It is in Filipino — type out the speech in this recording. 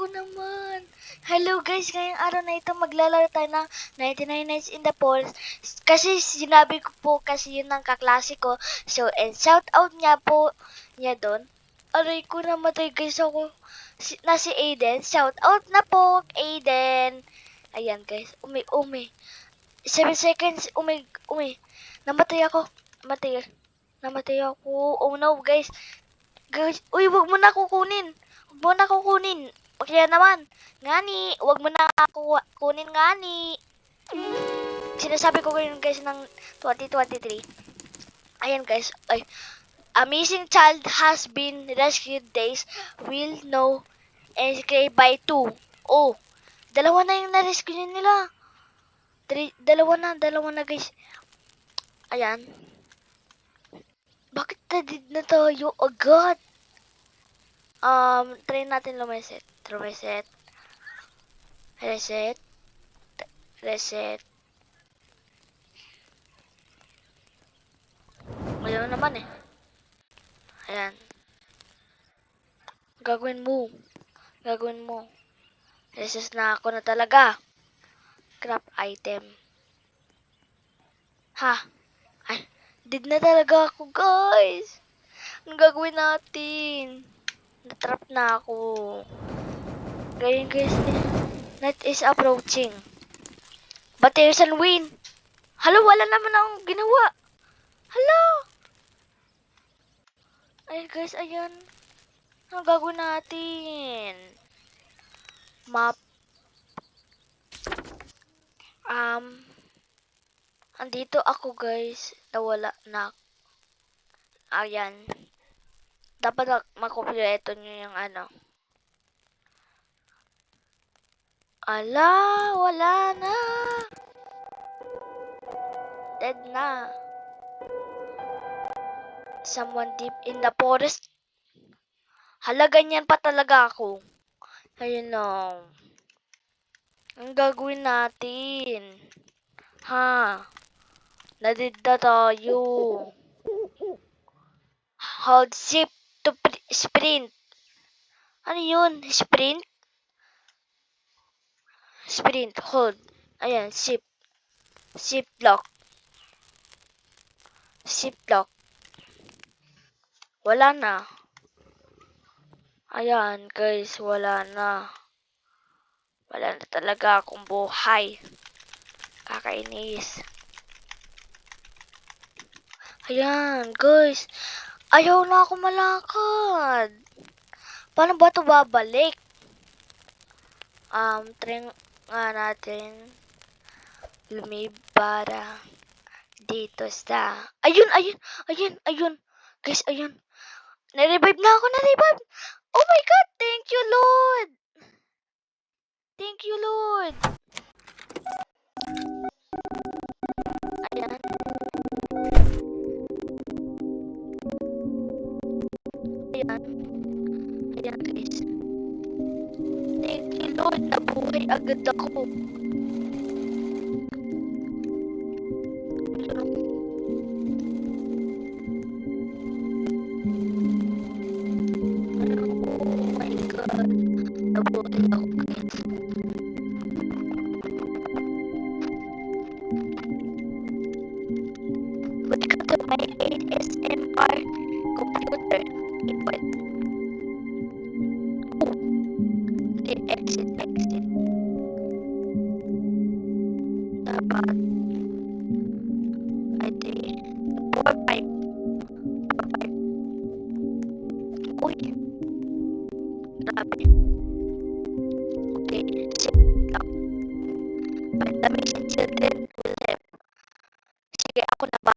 ko naman. Hello guys, ngayong araw na ito maglalaro tayo ng 99 Nights in the Forest. Kasi sinabi ko po kasi yun ang kaklase ko. So, and shout out niya po niya doon. Aray ko, namatay guys ako. Na si Aiden. Shout out na po, Aiden. Ayan guys, umi. 7 seconds, umi. Namatay ako. Namatay ako. Oh no guys. Guys, uy, wag mo na kukunin. Wag mo na kukunin. Kaya naman, ngani, wag mo na kunin ngani. Sinasabi ko ngayon guys ng 2023. Ayan guys, ay, a missing child has been rescued days will know and by 2. Oh, dalawa na yung na-rescue nila. Dalawa na guys. Ayan. Bakit na-dead na tayo agad? Try natin lumeset. Reset. Ayaw naman eh. Ayan. Gagawin mo. Reset na ako na talaga. Craft item. Ha? Ay, did na talaga ako guys. Anong gagawin natin? Natrap na ako. Ganyan guys. Night is approaching. But there's a win. Hala, wala naman akong ginawa. Hala. Ay guys, ayan. Ano gagawin natin? Map. Andito ako guys. Nawala na. Ayan. Dapat makompleto nyo yung ano. Ala, wala na. Dead na. Someone deep in the forest. Hala, ganyan pa talaga ako. Ayun o. Ang gagawin natin? Ha? Nadid na tayo. Hold shift to sprint. Ano yun? Sprint? Sprint, hold. Ayan, shift. Shift lock. Wala na. Ayan, guys, wala na. Wala na talaga akong buhay. Kakainis. Ayan, guys. Ayaw na ako malakad. Paano ba ito babalik? Try nga natin lumibara dito sa... Ayun. Guys, ayun. Na-revive na ako, Oh my God! Thank you, Lord! Ayan. Ayan, guys. Thank you, Lord. Nabuhay agad ako. Oh my God. Nabuhay ako, guys. Welcome to my ASMR computer. Input. Exit. Dapat. I think. 4-5. Uy. Grabe. Okay. Sit lang. Find the missing children will help. Sige, ako na ba?